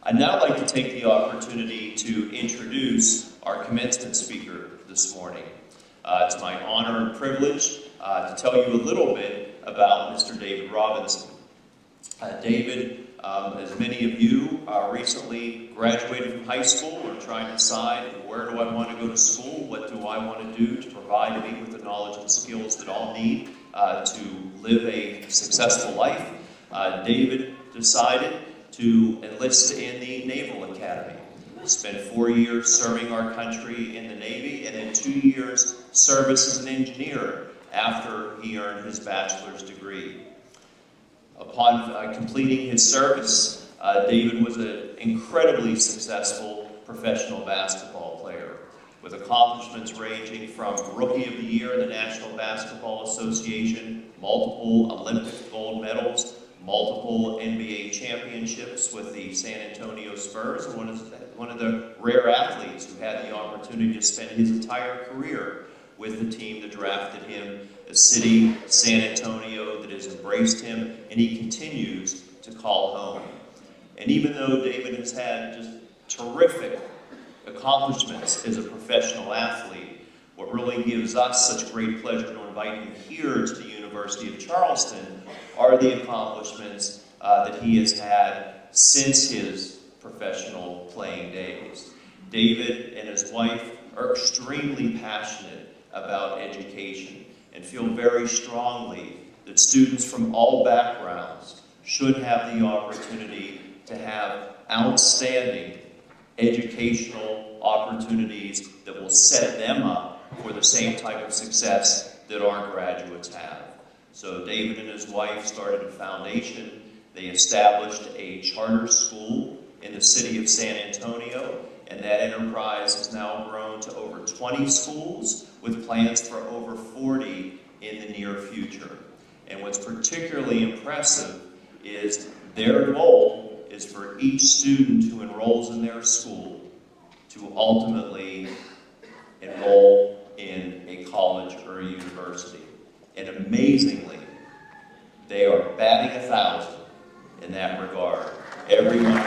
I'd now like to take the opportunity to introduce our commencement speaker this morning. It's my honor and privilege to tell you a little bit about Mr. David Robinson. David, as many of you recently graduated from high school or trying to decide where do I want to go to school, what do I want to do to provide me with the knowledge and skills that I'll need to live a successful life, David decided to enlist in the Naval Academy. He spent 4 years serving our country in the Navy and then 2 years service as an engineer after he earned his bachelor's degree. Upon completing his service, David was an incredibly successful professional basketball player with accomplishments ranging from Rookie of the Year in the National Basketball Association, multiple Olympic gold medals, multiple NBA championships with the San Antonio Spurs, and one of the rare athletes who had the opportunity to spend his entire career with the team that drafted him, a city, San Antonio, that has embraced him, and he continues to call home. And even though David has had just terrific accomplishments as a professional athlete, what really gives us such great pleasure to invite him here to the University of Charleston are the accomplishments that he has had since his professional playing days. David and his wife are extremely passionate about education and feel very strongly that students from all backgrounds should have the opportunity to have outstanding educational opportunities that will set them up for the same type of success that our graduates have. So David and his wife started a foundation. They established a charter school in the city of San Antonio, and that enterprise has now grown to over 20 schools with plans for over 40 in the near future. And what's particularly impressive is their goal is for each student who enrolls in their school to ultimately enroll in a college or a university. And amazingly, they are batting 1,000 in that regard. Everyone.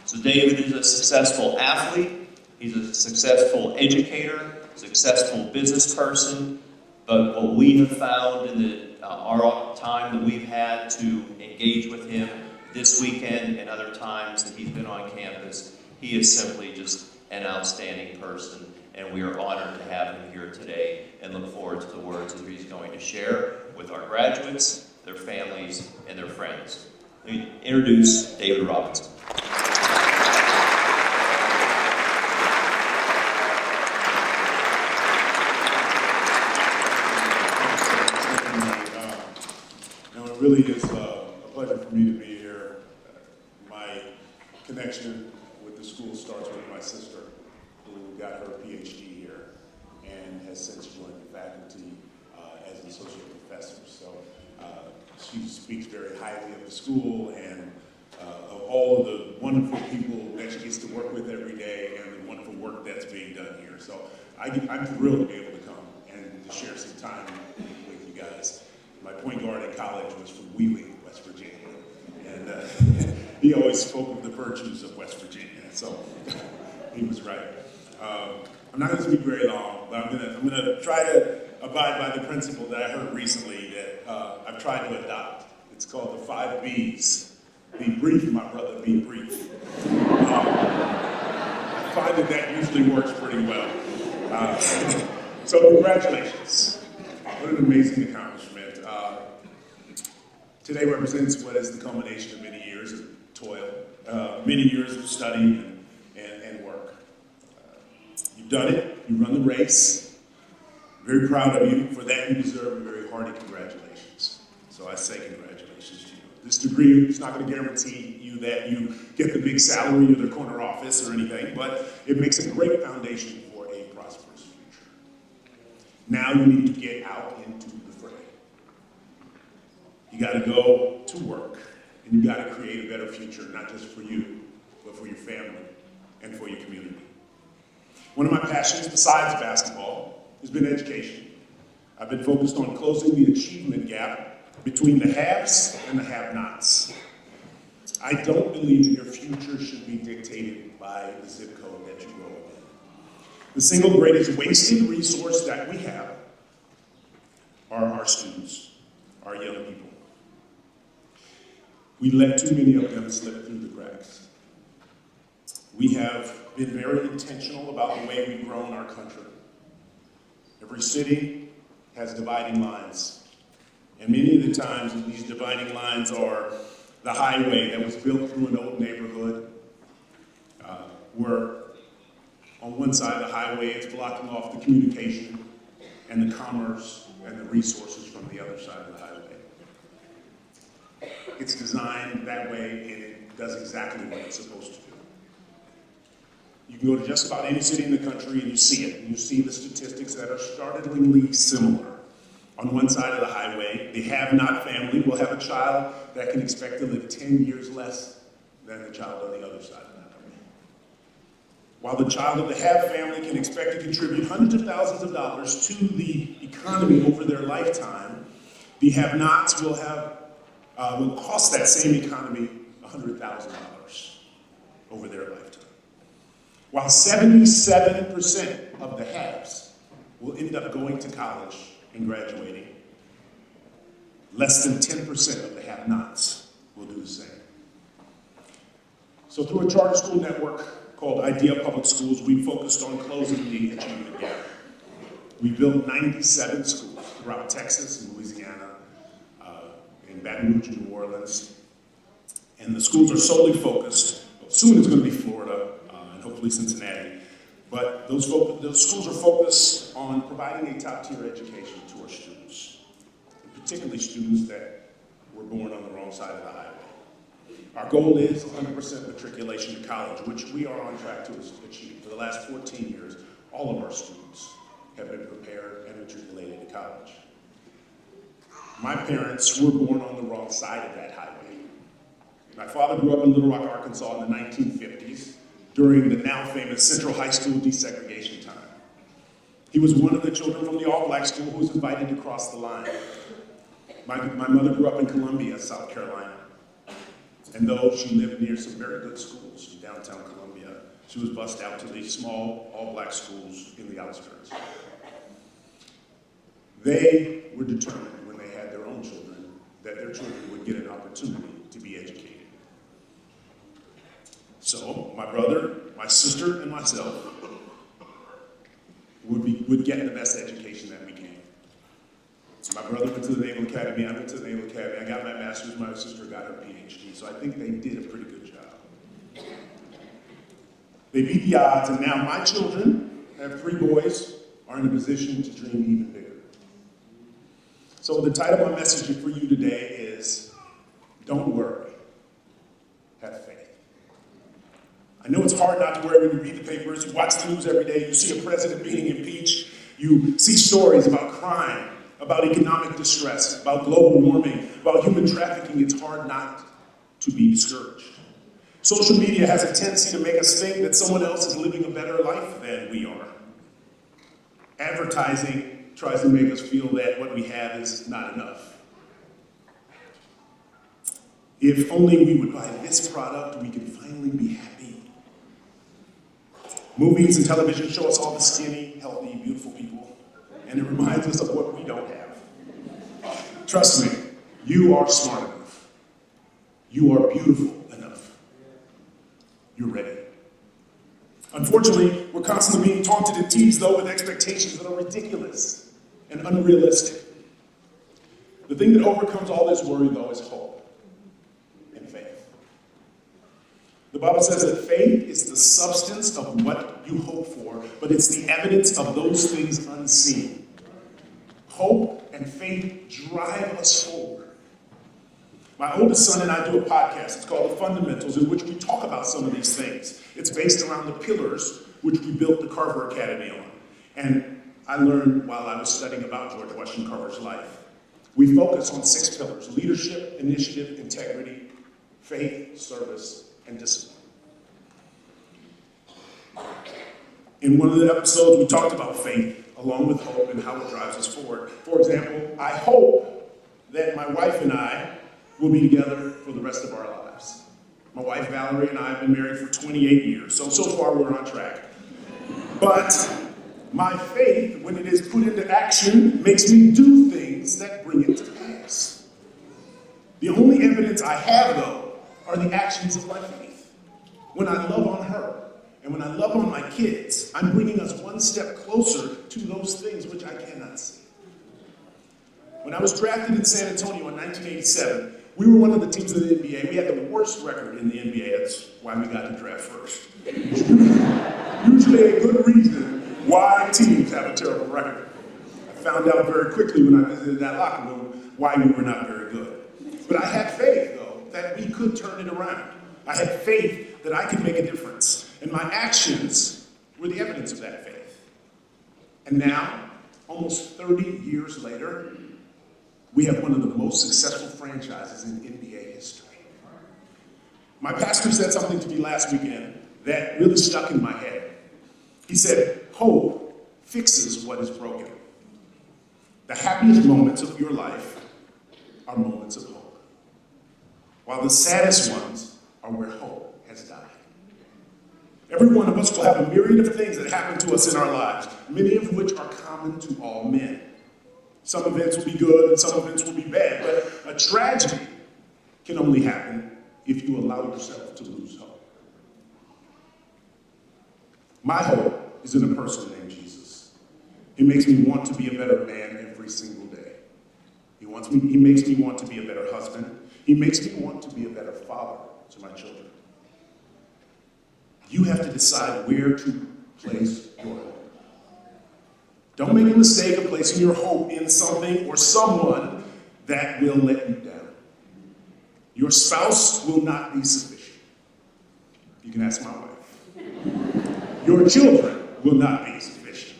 So David is a successful athlete, he's a successful educator, successful business person, but what we have found in our time that we've had to engage with him this weekend and other times that he's been on campus, he is simply just an outstanding person, and we are honored to have him here today and look forward to the words that he's going to share with our graduates, their families, and their friends. Let me introduce David Robinson. It really is a pleasure for me to be here. My connection with the school starts with my sister, who got her PhD here and has since joined the faculty as an associate professor. So she speaks very highly of the school and of all of the wonderful people that she gets to work with every day and the wonderful work that's being done here. So I'm thrilled to be able to come and to share some time with you guys. My point guard in college was from Wheeling, West Virginia, and he always spoke of the virtues of West Virginia, so he was right. I'm not going to speak very long, but I'm going to try to abide by the principle that I heard recently that I've tried to adopt. It's called the 5 B's. Be brief, my brother, be brief. I find that usually works pretty well. So congratulations. What an amazing accomplishment. Today represents what is the culmination of many years of toil, many years of study and work. You've done it. You run the race. Very proud of you. For that, you deserve a very hearty congratulations. So I say congratulations to you. This degree is not going to guarantee you that you get the big salary or the corner office or anything, but it makes a great foundation for a prosperous future. Now you need to get out into the fray. You got to go to work, and you got to create a better future, not just for you, but for your family and for your community. One of my passions, besides basketball, has been education. I've been focused on closing the achievement gap between the haves and the have-nots. I don't believe that your future should be dictated by the zip code that you grow up in. The single greatest wasted resource that we have are our students, our young people. We let too many of them slip through the cracks. We have been very intentional about the way we've grown our country. Every city has dividing lines. And many of the times these dividing lines are the highway that was built through an old neighborhood, where on one side of the highway it's blocking off the communication and the commerce and the resources from the other side of the highway. It's designed that way and it does exactly what it's supposed to do. You can go to just about any city in the country and you see it. And you see the statistics that are startlingly similar. On one side of the highway, the have-not family will have a child that can expect to live 10 years less than the child on the other side of the highway. While the child of the have family can expect to contribute hundreds of thousands of dollars to the economy over their lifetime, the have-nots will cost that same economy $100,000 over their lifetime. While 77% of the haves will end up going to college and graduating, less than 10% of the have-nots will do the same. So through a charter school network called Idea Public Schools, we focused on closing the achievement gap. We built 97 schools throughout Texas and Louisiana, in Baton Rouge and New Orleans. And the schools are solely focused, soon it's going to be Florida, and hopefully Cincinnati, but those schools are focused on providing a top-tier education to our students, and particularly students that were born on the wrong side of the highway. Our goal is 100% matriculation to college, which we are on track to achieve. For the last 14 years, all of our students have been prepared and matriculated to college. My parents were born on the wrong side of that highway. My father grew up in Little Rock, Arkansas in the 1950s during the now famous Central High School desegregation time. He was one of the children from the all-black school who was invited to cross the line. My mother grew up in Columbia, South Carolina. And though she lived near some very good schools in downtown Columbia, she was bused out to the small all-black schools in the outskirts. They were determined when they had their own children that their children would get an opportunity to be educated. So my brother, my sister, and myself would get the best education that we can. My brother went to the Naval Academy, I went to the Naval Academy, I got my master's, my sister got her PhD, so I think they did a pretty good job. They beat the odds, and now my children, I have 3 boys, are in a position to dream even bigger. So the title of my message for you today is, don't worry, have faith. I know it's hard not to worry when you read the papers, you watch the news every day, you see a president being impeached, you see stories about crime, about economic distress, about global warming, about human trafficking. It's hard not to be discouraged. Social media has a tendency to make us think that someone else is living a better life than we are. Advertising tries to make us feel that what we have is not enough. If only we would buy this product, we can finally be happy. Movies and television show us all the skinny, healthy, beautiful people, and it reminds us of what we don't have. Trust me, you are smart enough. You are beautiful enough. You're ready. Unfortunately, we're constantly being taunted and teased, though, with expectations that are ridiculous and unrealistic. The thing that overcomes all this worry, though, is hope and faith. The Bible says that faith is the substance of what you hope for, but it's the evidence of those things unseen. Hope and faith drive us forward. My oldest son and I do a podcast. It's called The Fundamentals, in which we talk about some of these things. It's based around the pillars which we built the Carver Academy on. And I learned while I was studying about George Washington Carver's life. We focus on 6 pillars: leadership, initiative, integrity, faith, service, and discipline. In one of the episodes, we talked about faith. along with hope and how it drives us forward. For example, I hope that my wife and I will be together for the rest of our lives. My wife Valerie and I have been married for 28 years, so far we're on track. But my faith, when it is put into action, makes me do things that bring it to pass. The only evidence I have, though, are the actions of my faith. When I love on her, and when I love on my kids, I'm bringing us one step closer to those things which I cannot see. When I was drafted in San Antonio in 1987, we were one of the teams in the NBA. We had the worst record in the NBA. That's why we got to draft first. Usually a good reason why teams have a terrible record. I found out very quickly when I visited that locker room why we were not very good. But I had faith, though, that we could turn it around. I had faith that I could make a difference. And my actions were the evidence of that faith. And now, almost 30 years later, we have one of the most successful franchises in NBA history. My pastor said something to me last weekend that really stuck in my head. He said, hope fixes what is broken. The happiest moments of your life are moments of hope, while the saddest ones are where hope has died. Every one of us will have a myriad of things that happen to us in our lives, many of which are common to all men. Some events will be good and some events will be bad, but a tragedy can only happen if you allow yourself to lose hope. My hope is in a person named Jesus. He makes me want to be a better man every single day. He makes me want to be a better husband. He makes me want to be a better father to my children. You have to decide where to place your hope. Don't make a mistake of placing your hope in something or someone that will let you down. Your spouse will not be sufficient. You can ask my wife. Your children will not be sufficient.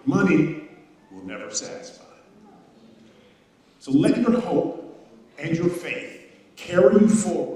Money will never satisfy. So let your hope and your faith carry you forward